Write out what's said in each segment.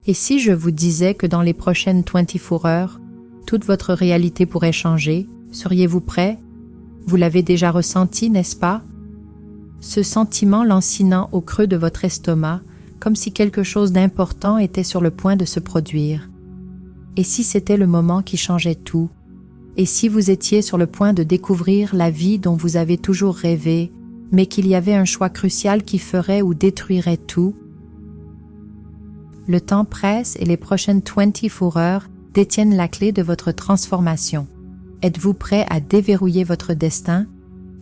Et si je vous disais que dans les prochaines 24 heures, toute votre réalité pourrait changer, seriez-vous prêt? Vous l'avez déjà ressenti, n'est-ce pas? Ce sentiment lancinant au creux de votre estomac, comme si quelque chose d'important était sur le point de se produire. Et si c'était le moment qui changeait tout? Et si vous étiez sur le point de découvrir la vie dont vous avez toujours rêvé, mais qu'il y avait un choix crucial qui ferait ou détruirait tout? Le temps presse et les prochaines 24 heures détiennent la clé de votre transformation. Êtes-vous prêt à déverrouiller votre destin?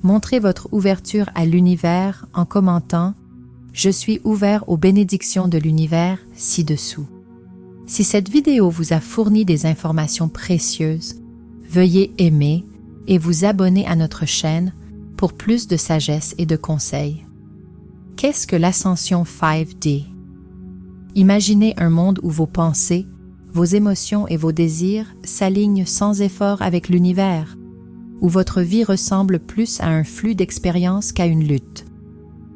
Montrez votre ouverture à l'univers en commentant « Je suis ouvert aux bénédictions de l'univers ci-dessous ». Si cette vidéo vous a fourni des informations précieuses, veuillez aimer et vous abonner à notre chaîne pour plus de sagesse et de conseils. Qu'est-ce que l'ascension 5D? Imaginez un monde où vos pensées, vos émotions et vos désirs s'alignent sans effort avec l'univers, où votre vie ressemble plus à un flux d'expériences qu'à une lutte.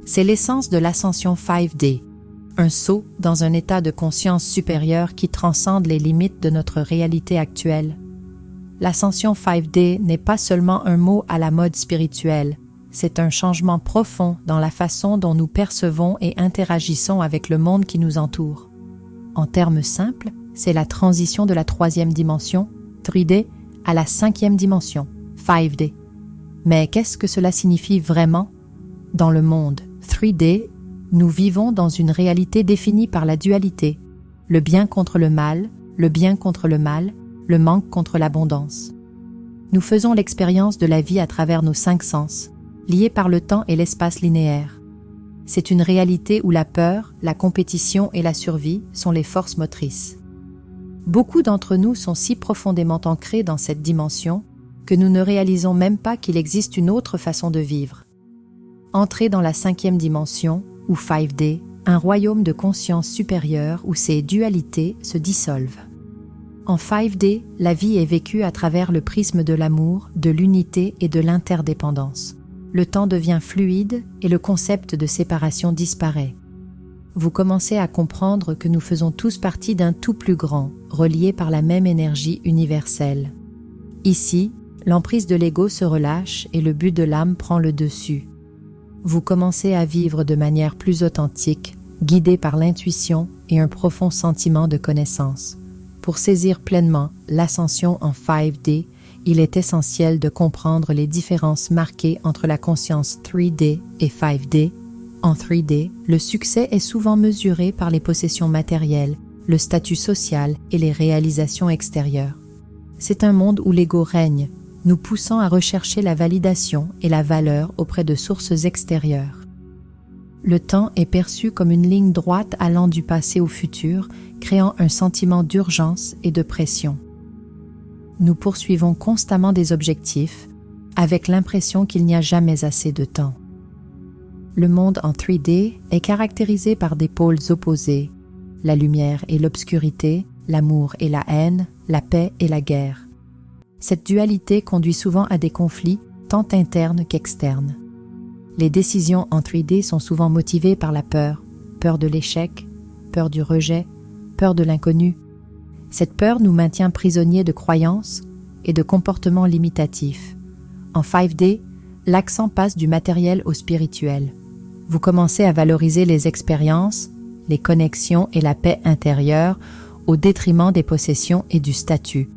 C'est l'essence de l'ascension 5D, un saut dans un état de conscience supérieur qui transcende les limites de notre réalité actuelle. L'ascension 5D n'est pas seulement un mot à la mode spirituelle, c'est un changement profond dans la façon dont nous percevons et interagissons avec le monde qui nous entoure. En termes simples, c'est la transition de la 3e dimension, 3D, à la 5e dimension, 5D. Mais qu'est-ce que cela signifie vraiment? Dans le monde 3D, nous vivons dans une réalité définie par la dualité, le bien contre le mal, le bien contre le mal, le manque contre l'abondance. Nous faisons l'expérience de la vie à travers nos 5 sens, liés par le temps et l'espace linéaire. C'est une réalité où la peur, la compétition et la survie sont les forces motrices. Beaucoup d'entre nous sont si profondément ancrés dans cette dimension que nous ne réalisons même pas qu'il existe une autre façon de vivre. Entrer dans la 5e dimension, ou 5D, un royaume de conscience supérieure où ces dualités se dissolvent. En 5D, la vie est vécue à travers le prisme de l'amour, de l'unité et de l'interdépendance. Le temps devient fluide et le concept de séparation disparaît. Vous commencez à comprendre que nous faisons tous partie d'un tout plus grand, relié par la même énergie universelle. Ici, l'emprise de l'ego se relâche et le but de l'âme prend le dessus. Vous commencez à vivre de manière plus authentique, guidé par l'intuition et un profond sentiment de connaissance. Pour saisir pleinement l'ascension en 5D, il est essentiel de comprendre les différences marquées entre la conscience 3D et 5D. En 3D, le succès est souvent mesuré par les possessions matérielles, le statut social et les réalisations extérieures. C'est un monde où l'ego règne, nous poussant à rechercher la validation et la valeur auprès de sources extérieures. Le temps est perçu comme une ligne droite allant du passé au futur, créant un sentiment d'urgence et de pression. Nous poursuivons constamment des objectifs, avec l'impression qu'il n'y a jamais assez de temps. Le monde en 3D est caractérisé par des pôles opposés, la lumière et l'obscurité, l'amour et la haine, la paix et la guerre. Cette dualité conduit souvent à des conflits, tant internes qu'externes. Les décisions en 3D sont souvent motivées par la peur, peur de l'échec, peur du rejet, peur de l'inconnu. Cette peur nous maintient prisonniers de croyances et de comportements limitatifs. En 5D, l'accent passe du matériel au spirituel. Vous commencez à valoriser les expériences, les connexions et la paix intérieure au détriment des possessions et du statut.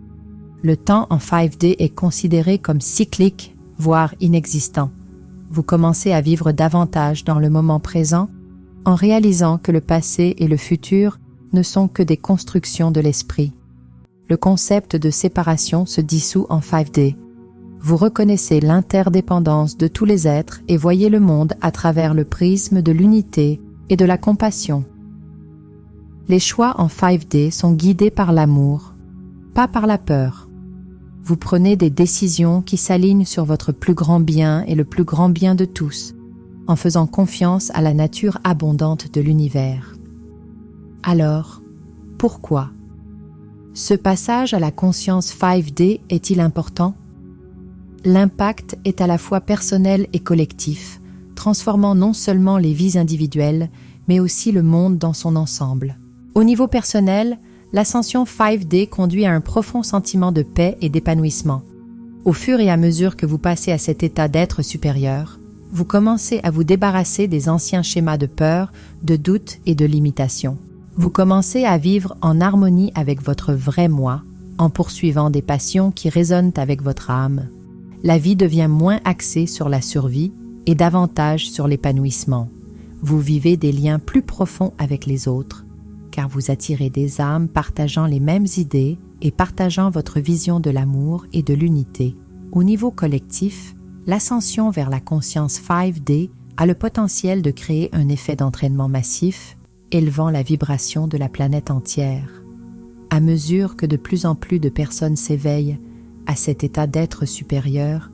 Le temps en 5D est considéré comme cyclique, voire inexistant. Vous commencez à vivre davantage dans le moment présent en réalisant que le passé et le futur ne sont que des constructions de l'esprit. Le concept de séparation se dissout en 5D. Vous reconnaissez l'interdépendance de tous les êtres et voyez le monde à travers le prisme de l'unité et de la compassion. Les choix en 5D sont guidés par l'amour, pas par la peur. Vous prenez des décisions qui s'alignent sur votre plus grand bien et le plus grand bien de tous, en faisant confiance à la nature abondante de l'univers. Alors, pourquoi? Ce passage à la conscience 5D est-il important? L'impact est à la fois personnel et collectif, transformant non seulement les vies individuelles, mais aussi le monde dans son ensemble. Au niveau personnel, l'ascension 5D conduit à un profond sentiment de paix et d'épanouissement. Au fur et à mesure que vous passez à cet état d'être supérieur, vous commencez à vous débarrasser des anciens schémas de peur, de doute et de limitation. Vous commencez à vivre en harmonie avec votre vrai moi, en poursuivant des passions qui résonnent avec votre âme. La vie devient moins axée sur la survie et davantage sur l'épanouissement. Vous vivez des liens plus profonds avec les autres, car vous attirez des âmes partageant les mêmes idées et partageant votre vision de l'amour et de l'unité. Au niveau collectif, l'ascension vers la conscience 5D a le potentiel de créer un effet d'entraînement massif, élevant la vibration de la planète entière. À mesure que de plus en plus de personnes s'éveillent à cet état d'être supérieur,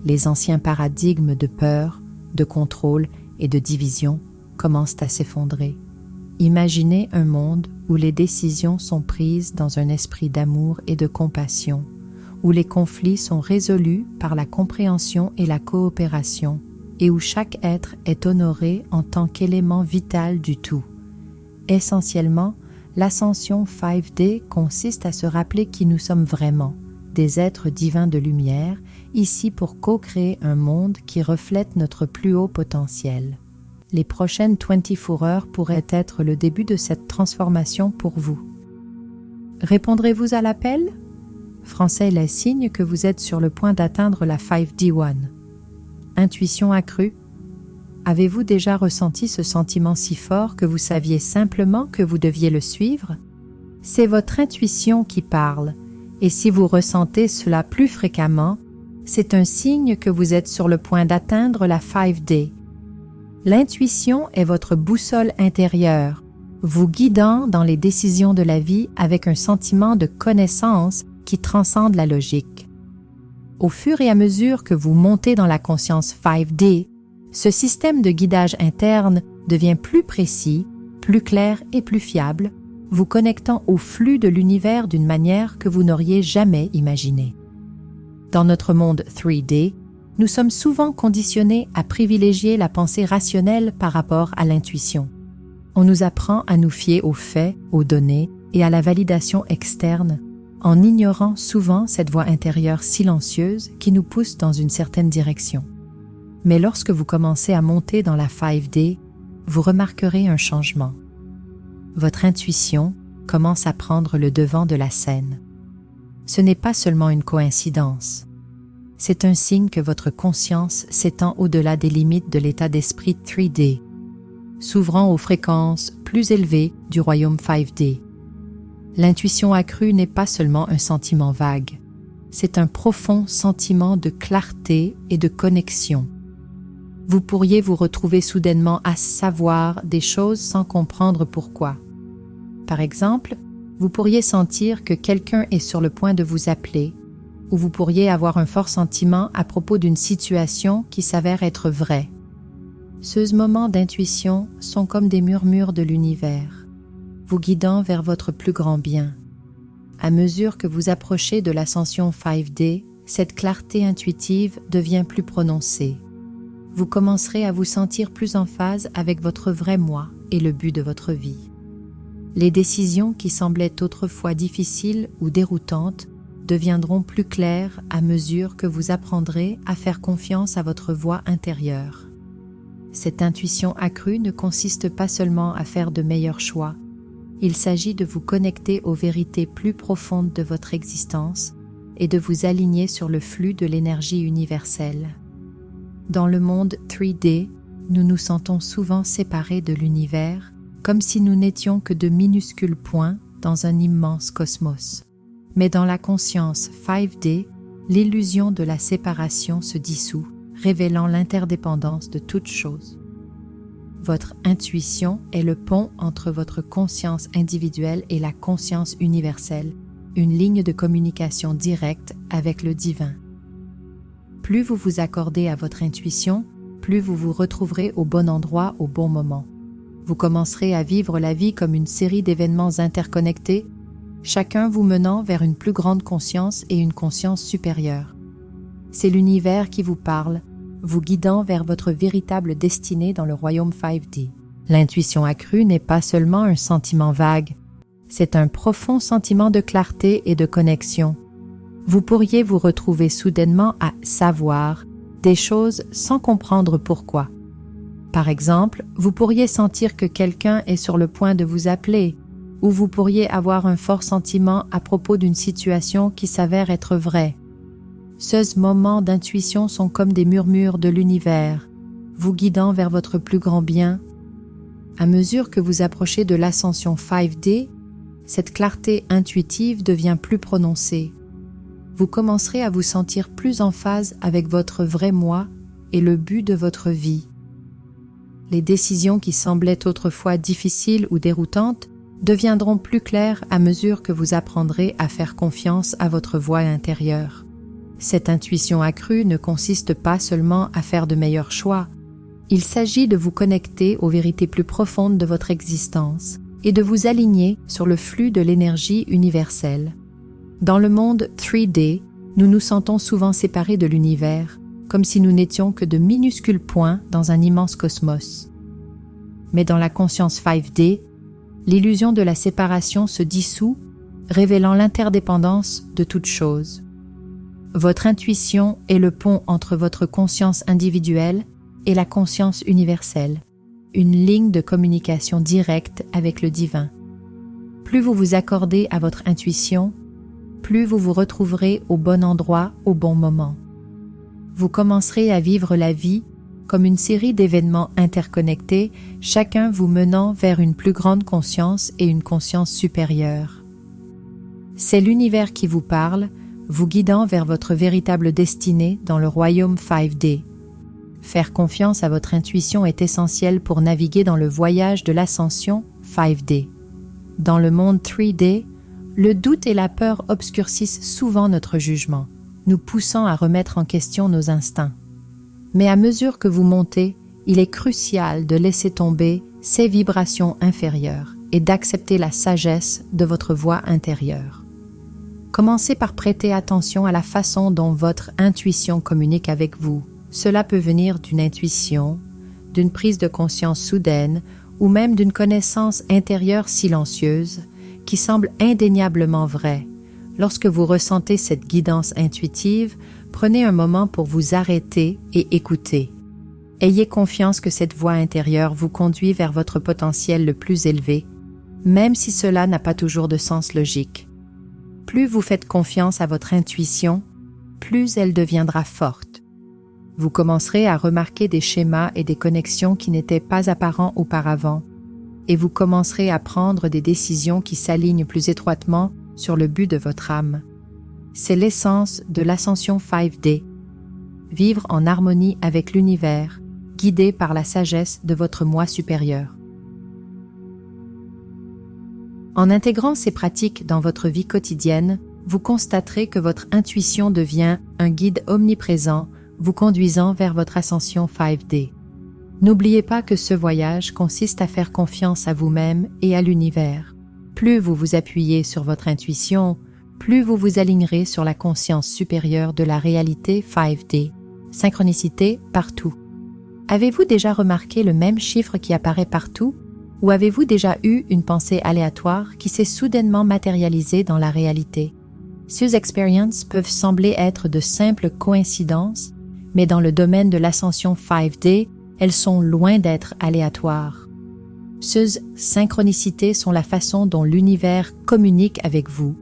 les anciens paradigmes de peur, de contrôle et de division commencent à s'effondrer. Imaginez un monde où les décisions sont prises dans un esprit d'amour et de compassion, où les conflits sont résolus par la compréhension et la coopération, et où chaque être est honoré en tant qu'élément vital du tout. Essentiellement, l'ascension 5D consiste à se rappeler qui nous sommes vraiment, des êtres divins de lumière, ici pour co-créer un monde qui reflète notre plus haut potentiel. Les prochaines 24 heures pourraient être le début de cette transformation pour vous. Répondrez-vous à l'appel? Français laisse signe que vous êtes sur le point d'atteindre la 5D1. Intuition accrue. Avez-vous déjà ressenti ce sentiment si fort que vous saviez simplement que vous deviez le suivre? C'est votre intuition qui parle, et si vous ressentez cela plus fréquemment, c'est un signe que vous êtes sur le point d'atteindre la 5D. L'intuition est votre boussole intérieure, vous guidant dans les décisions de la vie avec un sentiment de connaissance qui transcende la logique. Au fur et à mesure que vous montez dans la conscience 5D, ce système de guidage interne devient plus précis, plus clair et plus fiable, vous connectant au flux de l'univers d'une manière que vous n'auriez jamais imaginée. Dans notre monde 3D, nous sommes souvent conditionnés à privilégier la pensée rationnelle par rapport à l'intuition. On nous apprend à nous fier aux faits, aux données et à la validation externe, en ignorant souvent cette voix intérieure silencieuse qui nous pousse dans une certaine direction. Mais lorsque vous commencez à monter dans la 5D, vous remarquerez un changement. Votre intuition commence à prendre le devant de la scène. Ce n'est pas seulement une coïncidence. C'est un signe que votre conscience s'étend au-delà des limites de l'état d'esprit 3D, s'ouvrant aux fréquences plus élevées du royaume 5D. L'intuition accrue n'est pas seulement un sentiment vague, c'est un profond sentiment de clarté et de connexion. Vous pourriez vous retrouver soudainement à savoir des choses sans comprendre pourquoi. Par exemple, vous pourriez sentir que quelqu'un est sur le point de vous appeler, ou vous pourriez avoir un fort sentiment à propos d'une situation qui s'avère être vraie. Ces moments d'intuition sont comme des murmures de l'univers, vous guidant vers votre plus grand bien. À mesure que vous approchez de l'ascension 5D, cette clarté intuitive devient plus prononcée. Vous commencerez à vous sentir plus en phase avec votre vrai moi et le but de votre vie. Les décisions qui semblaient autrefois difficiles ou déroutantes deviendront plus claires à mesure que vous apprendrez à faire confiance à votre voix intérieure. Cette intuition accrue ne consiste pas seulement à faire de meilleurs choix, il s'agit de vous connecter aux vérités plus profondes de votre existence et de vous aligner sur le flux de l'énergie universelle. Dans le monde 3D, nous nous sentons souvent séparés de l'univers, comme si nous n'étions que de minuscules points dans un immense cosmos. Mais dans la conscience 5D, l'illusion de la séparation se dissout, révélant l'interdépendance de toutes choses. Votre intuition est le pont entre votre conscience individuelle et la conscience universelle, une ligne de communication directe avec le divin. Plus vous vous accordez à votre intuition, plus vous vous retrouverez au bon endroit au bon moment. Vous commencerez à vivre la vie comme une série d'événements interconnectés, chacun vous menant vers une plus grande conscience et une conscience supérieure. C'est l'univers qui vous parle, vous guidant vers votre véritable destinée dans le royaume 5D. L'intuition accrue n'est pas seulement un sentiment vague, C'est un profond sentiment de clarté et de connexion. Vous pourriez vous retrouver soudainement à savoir des choses sans comprendre pourquoi. Par exemple, vous pourriez sentir que quelqu'un est sur le point de vous appeler, ou vous pourriez avoir un fort sentiment à propos d'une situation qui s'avère être vraie. Ces moments d'intuition sont comme des murmures de l'univers, vous guidant vers votre plus grand bien. À mesure que vous approchez de l'ascension 5D, cette clarté intuitive devient plus prononcée. Vous commencerez à vous sentir plus en phase avec votre vrai moi et le but de votre vie. Les décisions qui semblaient autrefois difficiles ou déroutantes deviendront plus claires à mesure que vous apprendrez à faire confiance à votre voix intérieure. Cette intuition accrue ne consiste pas seulement à faire de meilleurs choix. Il s'agit de vous connecter aux vérités plus profondes de votre existence et de vous aligner sur le flux de l'énergie universelle. Dans le monde 3D, nous nous sentons souvent séparés de l'univers, comme si nous n'étions que de minuscules points dans un immense cosmos. Mais dans la conscience 5D, l'illusion de la séparation se dissout, révélant l'interdépendance de toute chose. Votre intuition est le pont entre votre conscience individuelle et la conscience universelle, une ligne de communication directe avec le divin. Plus vous vous accordez à votre intuition, plus vous vous retrouverez au bon endroit au bon moment. Vous commencerez à vivre la vie comme une série d'événements interconnectés, chacun vous menant vers une plus grande conscience et une conscience supérieure. C'est l'univers qui vous parle, vous guidant vers votre véritable destinée dans le royaume 5D. Faire confiance à votre intuition est essentiel pour naviguer dans le voyage de l'ascension 5D. Dans le monde 3D, le doute et la peur obscurcissent souvent notre jugement, nous poussant à remettre en question nos instincts. Mais à mesure que vous montez, il est crucial de laisser tomber ces vibrations inférieures et d'accepter la sagesse de votre voix intérieure. Commencez par prêter attention à la façon dont votre intuition communique avec vous. Cela peut venir d'une intuition, d'une prise de conscience soudaine ou même d'une connaissance intérieure silencieuse qui semble indéniablement vraie. Lorsque vous ressentez cette guidance intuitive, prenez un moment pour vous arrêter et écouter. Ayez confiance que cette voix intérieure vous conduit vers votre potentiel le plus élevé, même si cela n'a pas toujours de sens logique. Plus vous faites confiance à votre intuition, plus elle deviendra forte. Vous commencerez à remarquer des schémas et des connexions qui n'étaient pas apparents auparavant, et vous commencerez à prendre des décisions qui s'alignent plus étroitement sur le but de votre âme. C'est l'essence de l'ascension 5D. Vivre en harmonie avec l'univers, guidé par la sagesse de votre moi supérieur. En intégrant ces pratiques dans votre vie quotidienne, vous constaterez que votre intuition devient un guide omniprésent, vous conduisant vers votre ascension 5D. N'oubliez pas que ce voyage consiste à faire confiance à vous-même et à l'univers. Plus vous vous appuyez sur votre intuition, plus vous vous alignerez sur la conscience supérieure de la réalité 5D. Synchronicité partout. Avez-vous déjà remarqué le même chiffre qui apparaît partout? Ou avez-vous déjà eu une pensée aléatoire qui s'est soudainement matérialisée dans la réalité? Ces expériences peuvent sembler être de simples coïncidences, mais dans le domaine de l'ascension 5D, elles sont loin d'être aléatoires. Ces synchronicités sont la façon dont l'univers communique avec vous,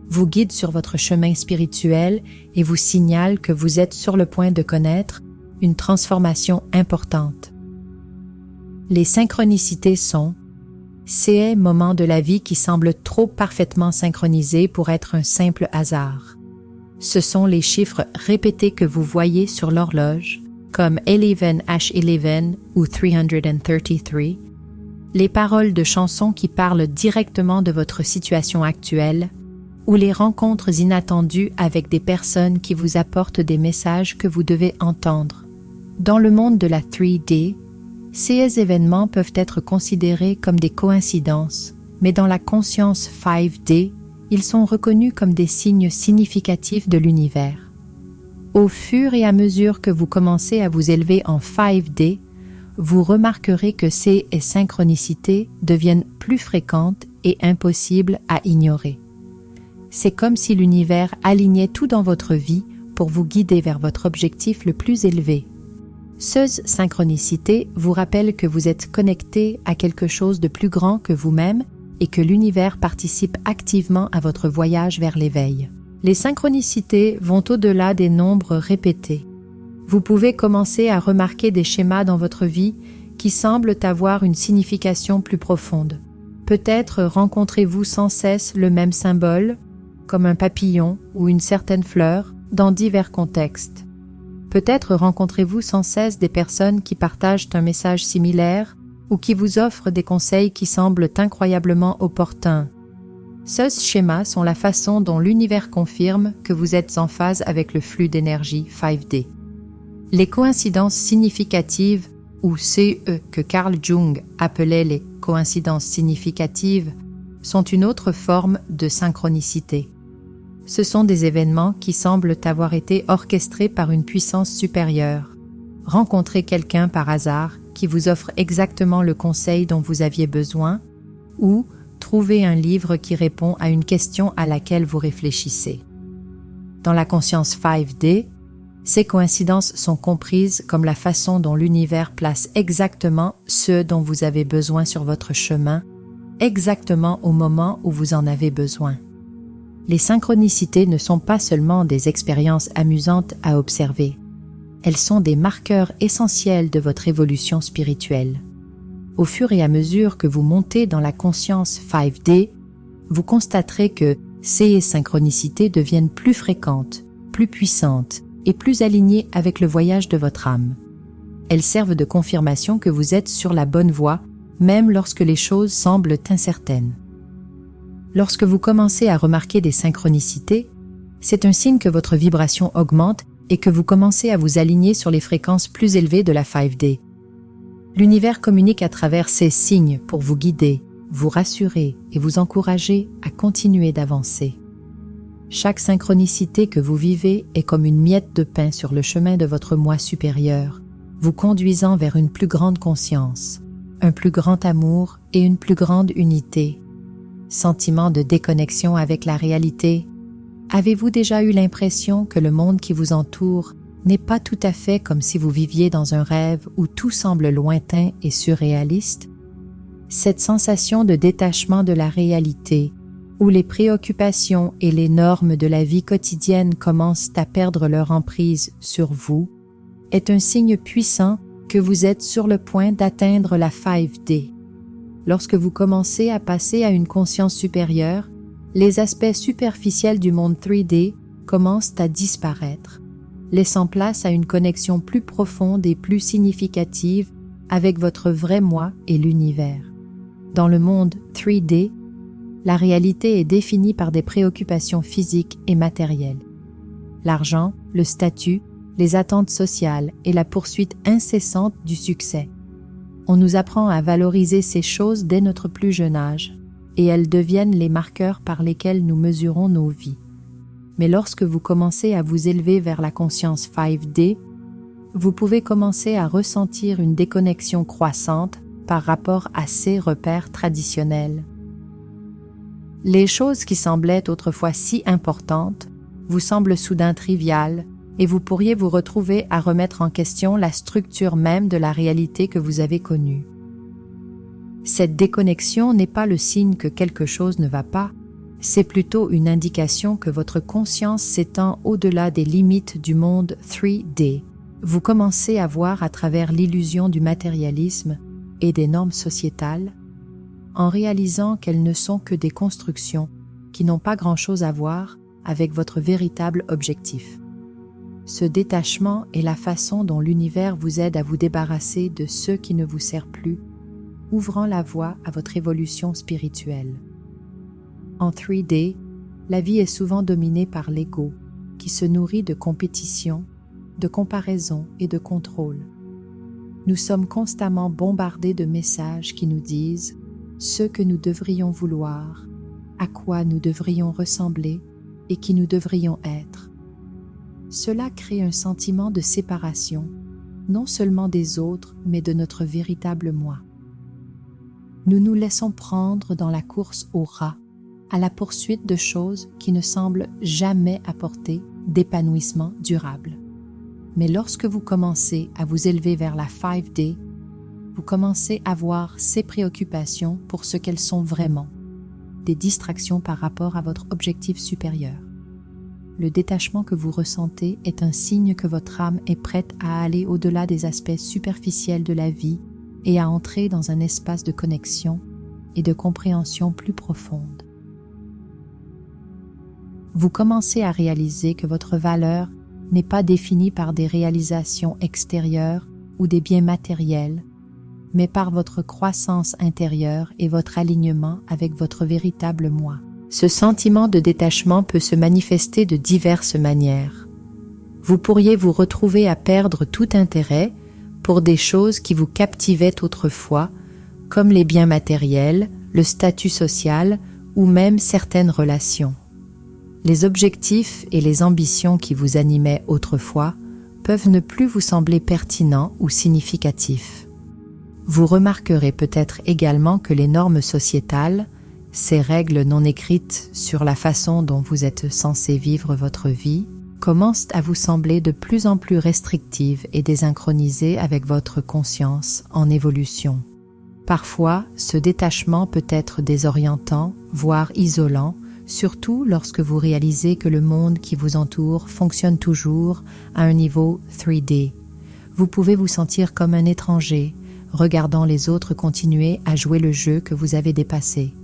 vous guide sur votre chemin spirituel et vous signale que vous êtes sur le point de connaître une transformation importante. Les synchronicités sont ces moments de la vie qui semblent trop parfaitement synchronisés pour être un simple hasard. Ce sont les chiffres répétés que vous voyez sur l'horloge, comme 11H11 ou 333, les paroles de chansons qui parlent directement de votre situation actuelle, ou les rencontres inattendues avec des personnes qui vous apportent des messages que vous devez entendre. Dans le monde de la 3D, ces événements peuvent être considérés comme des coïncidences, mais dans la conscience 5D, ils sont reconnus comme des signes significatifs de l'univers. Au fur et à mesure que vous commencez à vous élever en 5D, vous remarquerez que ces synchronicités deviennent plus fréquentes et impossible à ignorer. C'est comme si l'univers alignait tout dans votre vie pour vous guider vers votre objectif le plus élevé. Ces synchronicités vous rappellent que vous êtes connecté à quelque chose de plus grand que vous-même et que l'univers participe activement à votre voyage vers l'éveil. Les synchronicités vont au-delà des nombres répétés. Vous pouvez commencer à remarquer des schémas dans votre vie qui semblent avoir une signification plus profonde. Peut-être rencontrez-vous sans cesse le même symbole, comme un papillon ou une certaine fleur, dans divers contextes. Peut-être rencontrez-vous sans cesse des personnes qui partagent un message similaire ou qui vous offrent des conseils qui semblent incroyablement opportuns. Ces schémas sont la façon dont l'univers confirme que vous êtes en phase avec le flux d'énergie 5D. Les coïncidences significatives, ou CE que Carl Jung appelait les coïncidences significatives, sont une autre forme de synchronicité. Ce sont des événements qui semblent avoir été orchestrés par une puissance supérieure. Rencontrez quelqu'un par hasard qui vous offre exactement le conseil dont vous aviez besoin, ou trouvez un livre qui répond à une question à laquelle vous réfléchissez. Dans la conscience 5D, ces coïncidences sont comprises comme la façon dont l'univers place exactement ce dont vous avez besoin sur votre chemin, exactement au moment où vous en avez besoin. Les synchronicités ne sont pas seulement des expériences amusantes à observer. Elles sont des marqueurs essentiels de votre évolution spirituelle. Au fur et à mesure que vous montez dans la conscience 5D, vous constaterez que ces synchronicités deviennent plus fréquentes, plus puissantes et plus alignées avec le voyage de votre âme. Elles servent de confirmation que vous êtes sur la bonne voie, même lorsque les choses semblent incertaines. Lorsque vous commencez à remarquer des synchronicités, c'est un signe que votre vibration augmente et que vous commencez à vous aligner sur les fréquences plus élevées de la 5D. L'univers communique à travers ces signes pour vous guider, vous rassurer et vous encourager à continuer d'avancer. Chaque synchronicité que vous vivez est comme une miette de pain sur le chemin de votre moi supérieur, vous conduisant vers une plus grande conscience, un plus grand amour et une plus grande unité. Sentiment de déconnexion avec la réalité. Avez-vous déjà eu l'impression que le monde qui vous entoure n'est pas tout à fait comme si vous viviez dans un rêve où tout semble lointain et surréaliste? Cette sensation de détachement de la réalité, où les préoccupations et les normes de la vie quotidienne commencent à perdre leur emprise sur vous, est un signe puissant que vous êtes sur le point d'atteindre la 5D. Lorsque vous commencez à passer à une conscience supérieure, les aspects superficiels du monde 3D commencent à disparaître, laissant place à une connexion plus profonde et plus significative avec votre vrai moi et l'univers. Dans le monde 3D, la réalité est définie par des préoccupations physiques et matérielles. L'argent, le statut, les attentes sociales et la poursuite incessante du succès. On nous apprend à valoriser ces choses dès notre plus jeune âge, et elles deviennent les marqueurs par lesquels nous mesurons nos vies. Mais lorsque vous commencez à vous élever vers la conscience 5D, vous pouvez commencer à ressentir une déconnexion croissante par rapport à ces repères traditionnels. Les choses qui semblaient autrefois si importantes vous semblent soudain triviales, et vous pourriez vous retrouver à remettre en question la structure même de la réalité que vous avez connue. Cette déconnexion n'est pas le signe que quelque chose ne va pas, c'est plutôt une indication que votre conscience s'étend au-delà des limites du monde 3D. Vous commencez à voir à travers l'illusion du matérialisme et des normes sociétales, en réalisant qu'elles ne sont que des constructions qui n'ont pas grand-chose à voir avec votre véritable objectif. Ce détachement est la façon dont l'univers vous aide à vous débarrasser de ce qui ne vous sert plus, ouvrant la voie à votre évolution spirituelle. En 3D, la vie est souvent dominée par l'ego, qui se nourrit de compétition, de comparaison et de contrôle. Nous sommes constamment bombardés de messages qui nous disent ce que nous devrions vouloir, à quoi nous devrions ressembler et qui nous devrions être. Cela crée un sentiment de séparation, non seulement des autres, mais de notre véritable moi. nous nous laissons prendre dans la course au rat, à la poursuite de choses qui ne semblent jamais apporter d'épanouissement durable. Mais lorsque vous commencez à vous élever vers la 5D, vous commencez à voir ces préoccupations pour ce qu'elles sont vraiment, des distractions par rapport à votre objectif supérieur. Le détachement que vous ressentez est un signe que votre âme est prête à aller au-delà des aspects superficiels de la vie et à entrer dans un espace de connexion et de compréhension plus profonde. Vous commencez à réaliser que votre valeur n'est pas définie par des réalisations extérieures ou des biens matériels, mais par votre croissance intérieure et votre alignement avec votre véritable moi. Ce sentiment de détachement peut se manifester de diverses manières. Vous pourriez vous retrouver à perdre tout intérêt pour des choses qui vous captivaient autrefois, comme les biens matériels, le statut social ou même certaines relations. Les objectifs et les ambitions qui vous animaient autrefois peuvent ne plus vous sembler pertinents ou significatifs. Vous remarquerez peut-être également que les normes sociétales, ces règles non écrites sur la façon dont vous êtes censé vivre votre vie, commencent à vous sembler de plus en plus restrictives et désynchronisées avec votre conscience en évolution. Parfois, ce détachement peut être désorientant, voire isolant, surtout lorsque vous réalisez que le monde qui vous entoure fonctionne toujours à un niveau 3D. Vous pouvez vous sentir comme un étranger, regardant les autres continuer à jouer le jeu que vous avez dépassé.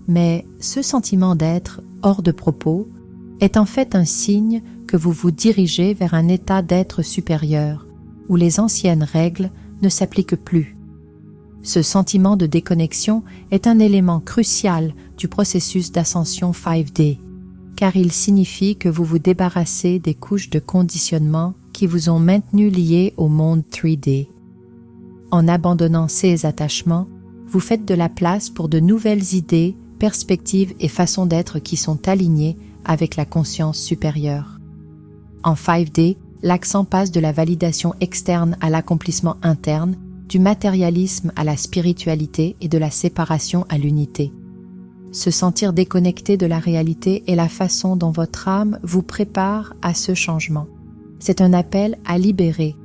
Mais ce sentiment d'être hors de propos est en fait un signe que vous vous dirigez vers un état d'être supérieur, où les anciennes règles ne s'appliquent plus. Ce sentiment de déconnexion est un élément crucial du processus d'ascension 5D, car il signifie que vous vous débarrassez des couches de conditionnement qui vous ont maintenu liés au monde 3D. En abandonnant ces attachements, vous faites de la place pour de nouvelles idées, perspectives et façons d'être qui sont alignées avec la conscience supérieure. En 5D, l'accent passe de la validation externe à l'accomplissement interne, du matérialisme à la spiritualité et de la séparation à l'unité. Se sentir déconnecté de la réalité est la façon dont votre âme vous prépare à ce changement. C'est un appel à libérer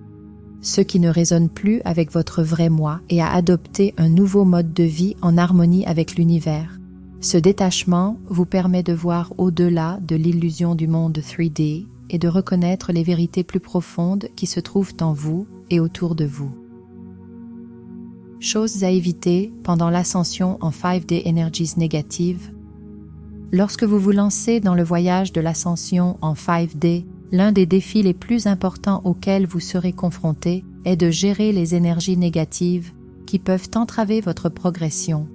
ce qui ne résonne plus avec votre vrai moi et à adopter un nouveau mode de vie en harmonie avec l'univers. Ce détachement vous permet de voir au-delà de l'illusion du monde 3D et de reconnaître les vérités plus profondes qui se trouvent en vous et autour de vous. Choses à éviter pendant l'ascension en 5D Energies négatives. Lorsque vous vous lancez dans le voyage de l'ascension en 5D, l'un des défis les plus importants auxquels vous serez confronté est de gérer les énergies négatives qui peuvent entraver votre progression.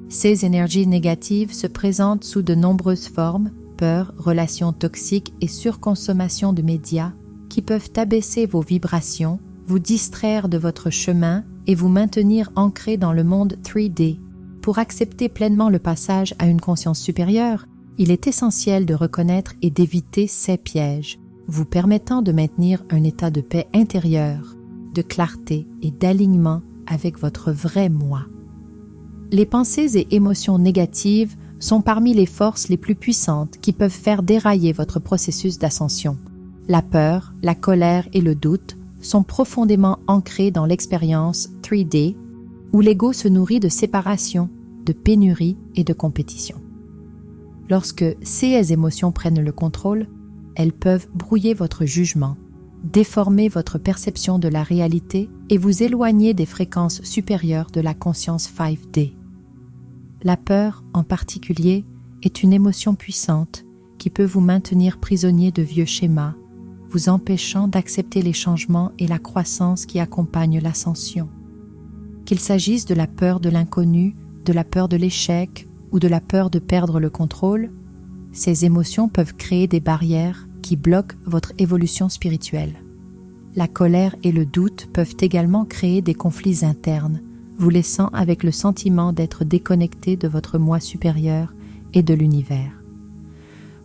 Ces énergies négatives se présentent sous de nombreuses formes, peur, relations toxiques et surconsommation de médias, qui peuvent abaisser vos vibrations, vous distraire de votre chemin et vous maintenir ancré dans le monde 3D. Pour accepter pleinement le passage à une conscience supérieure, il est essentiel de reconnaître et d'éviter ces pièges, vous permettant de maintenir un état de paix intérieure, de clarté et d'alignement avec votre vrai moi. Les pensées et émotions négatives sont parmi les forces les plus puissantes qui peuvent faire dérailler votre processus d'ascension. La peur, la colère et le doute sont profondément ancrés dans l'expérience 3D, où l'ego se nourrit de séparation, de pénurie et de compétition. Lorsque ces émotions prennent le contrôle, elles peuvent brouiller votre jugement, déformer votre perception de la réalité et vous éloigner des fréquences supérieures de la conscience 5D. La peur, en particulier, est une émotion puissante qui peut vous maintenir prisonnier de vieux schémas, vous empêchant d'accepter les changements et la croissance qui accompagnent l'ascension. Qu'il s'agisse de la peur de l'inconnu, de la peur de l'échec ou de la peur de perdre le contrôle, ces émotions peuvent créer des barrières qui bloquent votre évolution spirituelle. La colère et le doute peuvent également créer des conflits internes, vous laissant avec le sentiment d'être déconnecté de votre moi supérieur et de l'univers.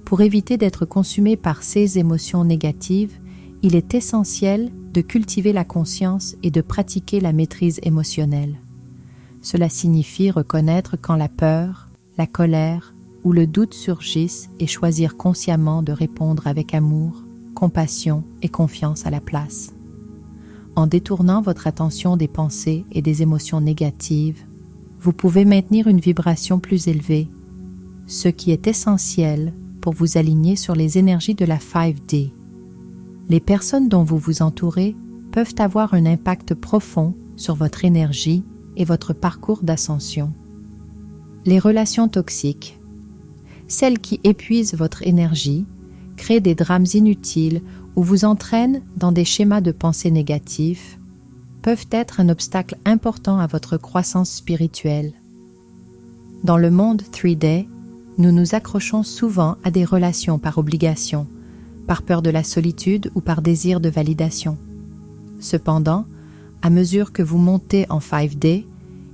Pour éviter d'être consumé par ces émotions négatives, il est essentiel de cultiver la conscience et de pratiquer la maîtrise émotionnelle. Cela signifie reconnaître quand la peur, la colère ou le doute surgissent et choisir consciemment de répondre avec amour, compassion et confiance à la place. En détournant votre attention des pensées et des émotions négatives, vous pouvez maintenir une vibration plus élevée, ce qui est essentiel pour vous aligner sur les énergies de la 5D. Les personnes dont vous vous entourez peuvent avoir un impact profond sur votre énergie et votre parcours d'ascension. Les relations toxiques, celles qui épuisent votre énergie, créent des drames inutiles ou vous entraînent dans des schémas de pensée négatifs, peuvent être un obstacle important à votre croissance spirituelle. Dans le monde 3D, nous nous accrochons souvent à des relations par obligation, par peur de la solitude ou par désir de validation. Cependant, à mesure que vous montez en 5D,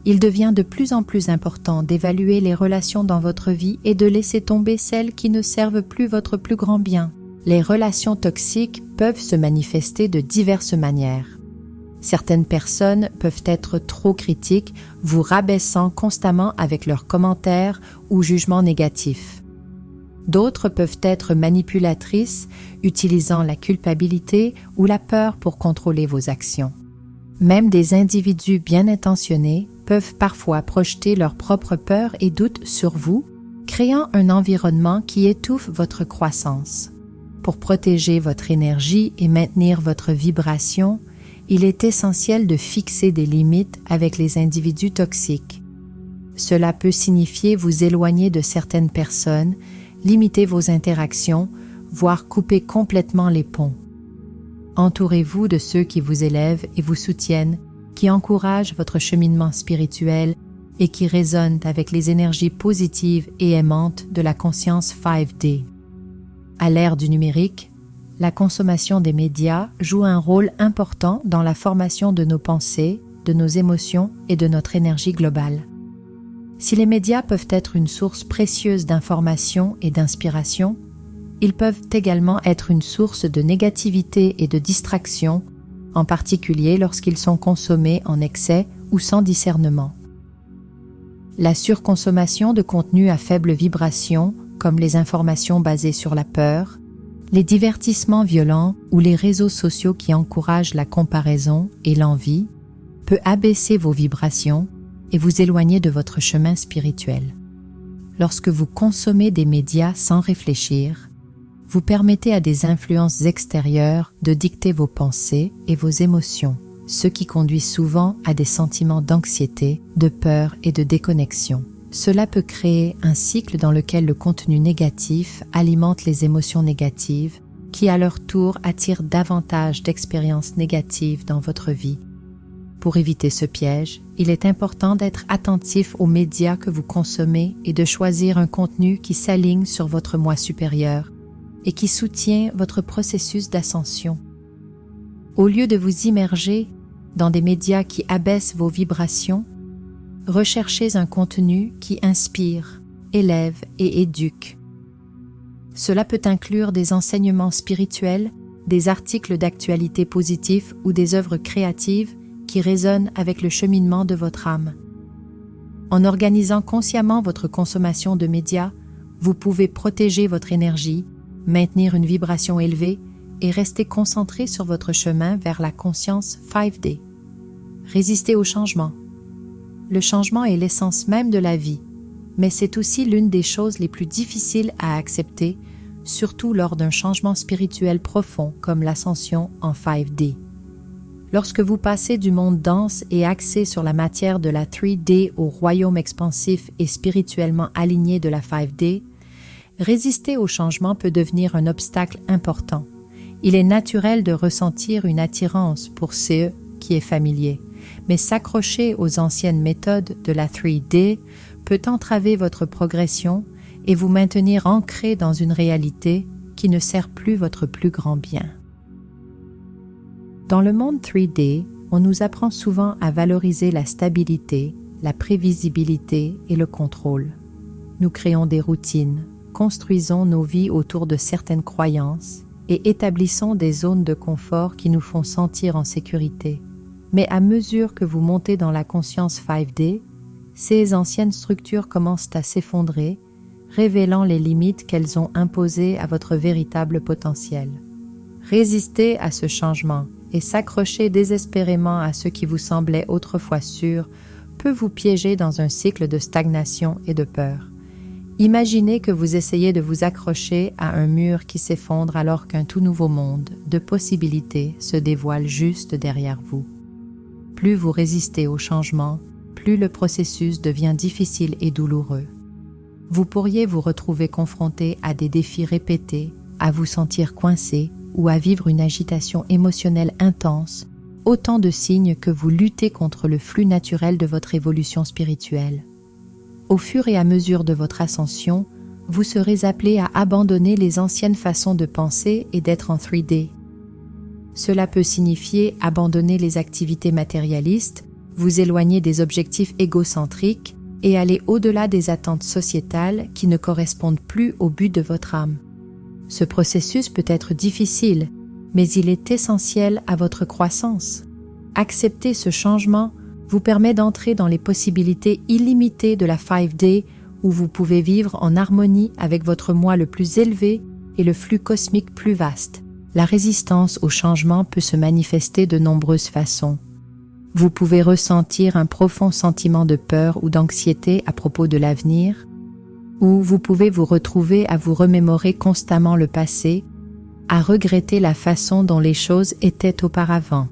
il devient de plus en plus important d'évaluer les relations dans votre vie et de laisser tomber celles qui ne servent plus votre plus grand bien. Les relations toxiques peuvent se manifester de diverses manières. Certaines personnes peuvent être trop critiques, vous rabaissant constamment avec leurs commentaires ou jugements négatifs. D'autres peuvent être manipulatrices, utilisant la culpabilité ou la peur pour contrôler vos actions. Même des individus bien intentionnés peuvent parfois projeter leurs propres peurs et doutes sur vous, créant un environnement qui étouffe votre croissance. Pour protéger votre énergie et maintenir votre vibration, il est essentiel de fixer des limites avec les individus toxiques. Cela peut signifier vous éloigner de certaines personnes, limiter vos interactions, voire couper complètement les ponts. Entourez-vous de ceux qui vous élèvent et vous soutiennent, qui encouragent votre cheminement spirituel et qui résonnent avec les énergies positives et aimantes de la conscience 5D. À l'ère du numérique, la consommation des médias joue un rôle important dans la formation de nos pensées, de nos émotions et de notre énergie globale. Si les médias peuvent être une source précieuse d'information et d'inspiration, ils peuvent également être une source de négativité et de distraction, en particulier lorsqu'ils sont consommés en excès ou sans discernement. La surconsommation de contenus à faible vibration, comme les informations basées sur la peur, les divertissements violents ou les réseaux sociaux qui encouragent la comparaison et l'envie, peut abaisser vos vibrations et vous éloigner de votre chemin spirituel. Lorsque vous consommez des médias sans réfléchir, vous permettez à des influences extérieures de dicter vos pensées et vos émotions, ce qui conduit souvent à des sentiments d'anxiété, de peur et de déconnexion. Cela peut créer un cycle dans lequel le contenu négatif alimente les émotions négatives, qui à leur tour attirent davantage d'expériences négatives dans votre vie. Pour éviter ce piège, il est important d'être attentif aux médias que vous consommez et de choisir un contenu qui s'aligne sur votre moi supérieur et qui soutient votre processus d'ascension. Au lieu de vous immerger dans des médias qui abaissent vos vibrations, recherchez un contenu qui inspire, élève et éduque. Cela peut inclure des enseignements spirituels, des articles d'actualité positifs ou des œuvres créatives qui résonnent avec le cheminement de votre âme. En organisant consciemment votre consommation de médias, vous pouvez protéger votre énergie, maintenir une vibration élevée et rester concentré sur votre chemin vers la conscience 5D. Résistez au changement. Le changement est l'essence même de la vie, mais c'est aussi l'une des choses les plus difficiles à accepter, surtout lors d'un changement spirituel profond comme l'ascension en 5D. Lorsque vous passez du monde dense et axé sur la matière de la 3D au royaume expansif et spirituellement aligné de la 5D, résister au changement peut devenir un obstacle important. Il est naturel de ressentir une attirance pour ce qui est familier, mais s'accrocher aux anciennes méthodes de la 3D peut entraver votre progression et vous maintenir ancré dans une réalité qui ne sert plus votre plus grand bien. Dans le monde 3D, on nous apprend souvent à valoriser la stabilité, la prévisibilité et le contrôle. Nous créons des routines, construisons nos vies autour de certaines croyances et établissons des zones de confort qui nous font sentir en sécurité. Mais à mesure que vous montez dans la conscience 5D, ces anciennes structures commencent à s'effondrer, révélant les limites qu'elles ont imposées à votre véritable potentiel. Résister à ce changement et s'accrocher désespérément à ce qui vous semblait autrefois sûr peut vous piéger dans un cycle de stagnation et de peur. Imaginez que vous essayez de vous accrocher à un mur qui s'effondre alors qu'un tout nouveau monde de possibilités se dévoile juste derrière vous. Plus vous résistez au changement, plus le processus devient difficile et douloureux. Vous pourriez vous retrouver confronté à des défis répétés, à vous sentir coincé ou à vivre une agitation émotionnelle intense, autant de signes que vous luttez contre le flux naturel de votre évolution spirituelle. Au fur et à mesure de votre ascension, vous serez appelé à abandonner les anciennes façons de penser et d'être en 3D. Cela peut signifier abandonner les activités matérialistes, vous éloigner des objectifs égocentriques et aller au-delà des attentes sociétales qui ne correspondent plus au but de votre âme. Ce processus peut être difficile, mais il est essentiel à votre croissance. Accepter ce changement vous permet d'entrer dans les possibilités illimitées de la 5D où vous pouvez vivre en harmonie avec votre moi le plus élevé et le flux cosmique plus vaste. La résistance au changement peut se manifester de nombreuses façons. Vous pouvez ressentir un profond sentiment de peur ou d'anxiété à propos de l'avenir, ou vous pouvez vous retrouver à vous remémorer constamment le passé, à regretter la façon dont les choses étaient auparavant.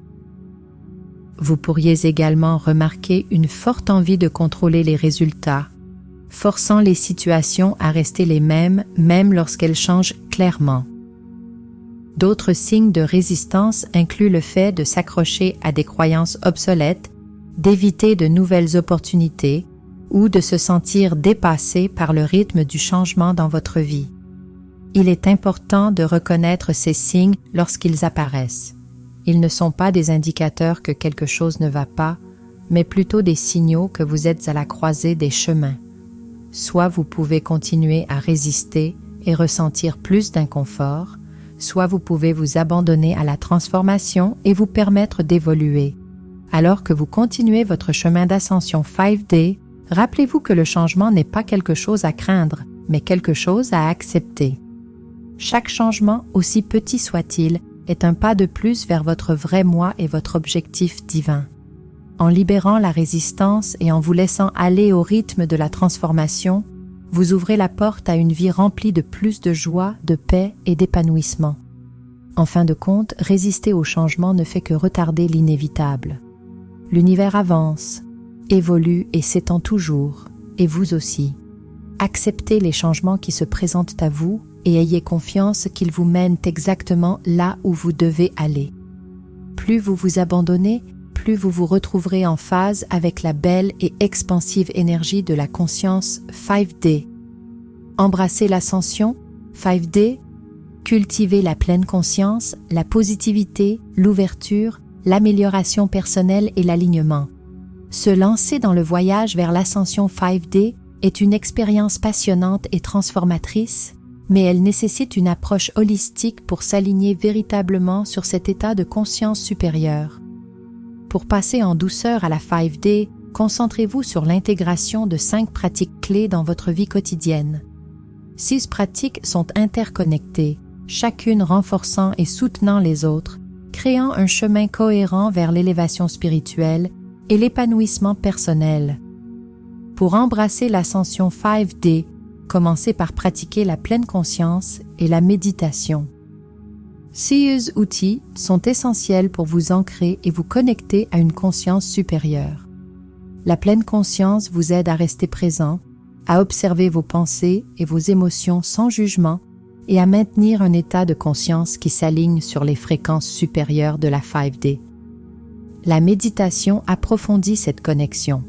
Vous pourriez également remarquer une forte envie de contrôler les résultats, forçant les situations à rester les mêmes, même lorsqu'elles changent clairement. D'autres signes de résistance incluent le fait de s'accrocher à des croyances obsolètes, d'éviter de nouvelles opportunités ou de se sentir dépassé par le rythme du changement dans votre vie. Il est important de reconnaître ces signes lorsqu'ils apparaissent. Ils ne sont pas des indicateurs que quelque chose ne va pas, mais plutôt des signaux que vous êtes à la croisée des chemins. Soit vous pouvez continuer à résister et ressentir plus d'inconfort, soit vous pouvez vous abandonner à la transformation et vous permettre d'évoluer. Alors que vous continuez votre chemin d'ascension 5D, rappelez-vous que le changement n'est pas quelque chose à craindre, mais quelque chose à accepter. Chaque changement, aussi petit soit-il, est un pas de plus vers votre vrai moi et votre objectif divin. En libérant la résistance et en vous laissant aller au rythme de la transformation, vous ouvrez la porte à une vie remplie de plus de joie, de paix et d'épanouissement. En fin de compte, résister au changement ne fait que retarder l'inévitable. L'univers avance, évolue et s'étend toujours, et vous aussi. Acceptez les changements qui se présentent à vous et ayez confiance qu'ils vous mènent exactement là où vous devez aller. Plus vous vous abandonnez, plus vous vous retrouverez en phase avec la belle et expansive énergie de la conscience 5D. Embrassez l'ascension, 5D, cultivez la pleine conscience, la positivité, l'ouverture, l'amélioration personnelle et l'alignement. Se lancer dans le voyage vers l'ascension 5D est une expérience passionnante et transformatrice, mais elle nécessite une approche holistique pour s'aligner véritablement sur cet état de conscience supérieure. Pour passer en douceur à la 5D, concentrez-vous sur l'intégration de 5 pratiques clés dans votre vie quotidienne. 6 pratiques sont interconnectées, chacune renforçant et soutenant les autres, créant un chemin cohérent vers l'élévation spirituelle et l'épanouissement personnel. Pour embrasser l'ascension 5D, commencez par pratiquer la pleine conscience et la méditation. Ces outils sont essentiels pour vous ancrer et vous connecter à une conscience supérieure. La pleine conscience vous aide à rester présent, à observer vos pensées et vos émotions sans jugement et à maintenir un état de conscience qui s'aligne sur les fréquences supérieures de la 5D. La méditation approfondit cette connexion,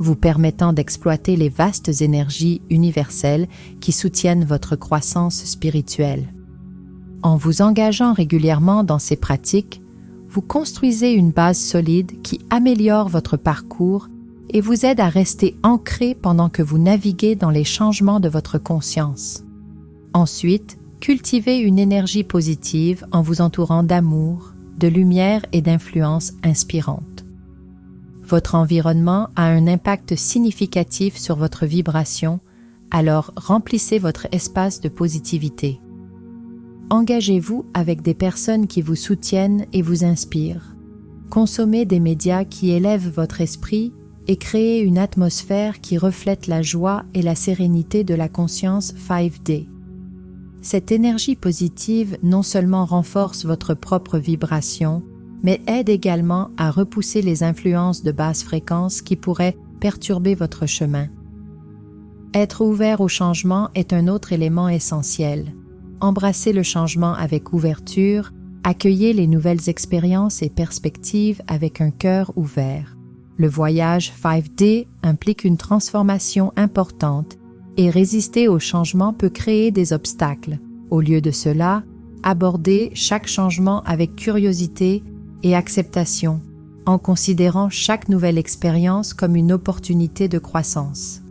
vous permettant d'exploiter les vastes énergies universelles qui soutiennent votre croissance spirituelle. En vous engageant régulièrement dans ces pratiques, vous construisez une base solide qui améliore votre parcours et vous aide à rester ancré pendant que vous naviguez dans les changements de votre conscience. Ensuite, cultivez une énergie positive en vous entourant d'amour, de lumière et d'influences inspirantes. Votre environnement a un impact significatif sur votre vibration, alors remplissez votre espace de positivité. Engagez-vous avec des personnes qui vous soutiennent et vous inspirent. Consommez des médias qui élèvent votre esprit et créez une atmosphère qui reflète la joie et la sérénité de la conscience 5D. Cette énergie positive non seulement renforce votre propre vibration, mais aide également à repousser les influences de basse fréquence qui pourraient perturber votre chemin. Être ouvert au changement est un autre élément essentiel. Embrassez le changement avec ouverture, accueillez les nouvelles expériences et perspectives avec un cœur ouvert. Le voyage 5D implique une transformation importante et résister au changement peut créer des obstacles. Au lieu de cela, abordez chaque changement avec curiosité et acceptation, en considérant chaque nouvelle expérience comme une opportunité de croissance.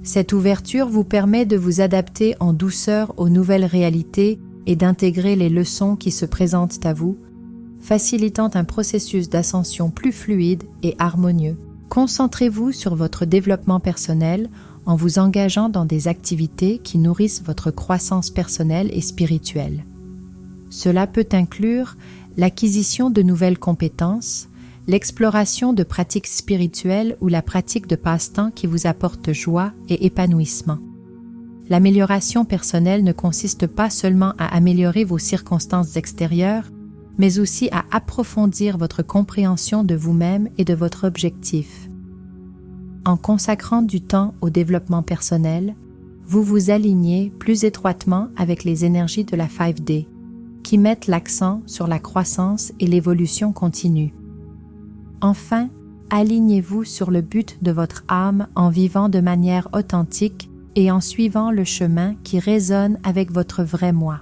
Cette ouverture vous permet de vous adapter en douceur aux nouvelles réalités et d'intégrer les leçons qui se présentent à vous, facilitant un processus d'ascension plus fluide et harmonieux. Concentrez-vous sur votre développement personnel en vous engageant dans des activités qui nourrissent votre croissance personnelle et spirituelle. Cela peut inclure l'acquisition de nouvelles compétences, l'exploration de pratiques spirituelles ou la pratique de passe-temps qui vous apportent joie et épanouissement. L'amélioration personnelle ne consiste pas seulement à améliorer vos circonstances extérieures, mais aussi à approfondir votre compréhension de vous-même et de votre objectif. En consacrant du temps au développement personnel, vous vous alignez plus étroitement avec les énergies de la 5D, qui mettent l'accent sur la croissance et l'évolution continue. Enfin, alignez-vous sur le but de votre âme en vivant de manière authentique et en suivant le chemin qui résonne avec votre vrai moi.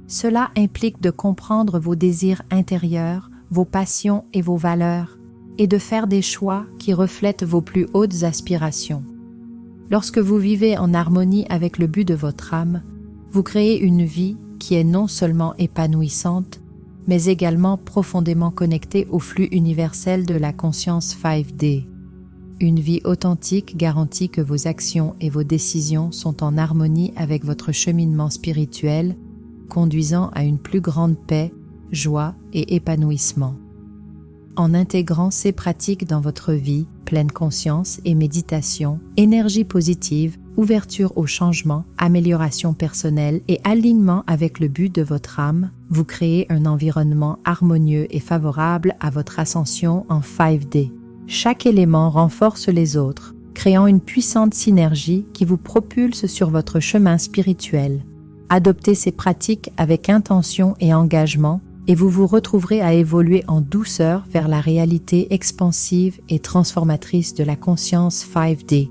Cela implique de comprendre vos désirs intérieurs, vos passions et vos valeurs, et de faire des choix qui reflètent vos plus hautes aspirations. Lorsque vous vivez en harmonie avec le but de votre âme, vous créez une vie qui est non seulement épanouissante, mais également profondément connectée au flux universel de la conscience 5D. Une vie authentique garantit que vos actions et vos décisions sont en harmonie avec votre cheminement spirituel, conduisant à une plus grande paix, joie et épanouissement. En intégrant ces pratiques dans votre vie, pleine conscience et méditation, énergie positive, ouverture au changement, amélioration personnelle et alignement avec le but de votre âme, vous créez un environnement harmonieux et favorable à votre ascension en 5D. Chaque élément renforce les autres, créant une puissante synergie qui vous propulse sur votre chemin spirituel. Adoptez ces pratiques avec intention et engagement, et vous vous retrouverez à évoluer en douceur vers la réalité expansive et transformatrice de la conscience 5D,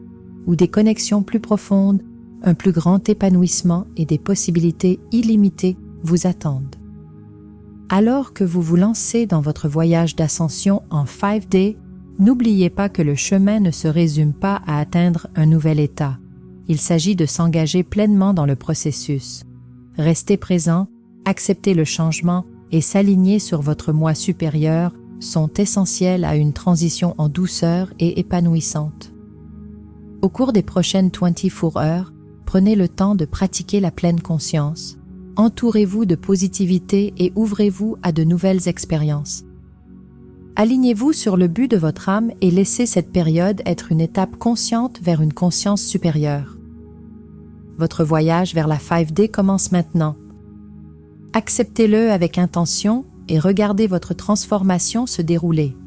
où des connexions plus profondes, un plus grand épanouissement et des possibilités illimitées vous attendent. Alors que vous vous lancez dans votre voyage d'ascension en 5D, n'oubliez pas que le chemin ne se résume pas à atteindre un nouvel état. Il s'agit de s'engager pleinement dans le processus. Rester présent, accepter le changement et s'aligner sur votre moi supérieur sont essentiels à une transition en douceur et épanouissante. Au cours des prochaines 24 heures, prenez le temps de pratiquer la pleine conscience. Entourez-vous de positivité et ouvrez-vous à de nouvelles expériences. Alignez-vous sur le but de votre âme et laissez cette période être une étape consciente vers une conscience supérieure. Votre voyage vers la 5D commence maintenant. Acceptez-le avec intention et regardez votre transformation se dérouler.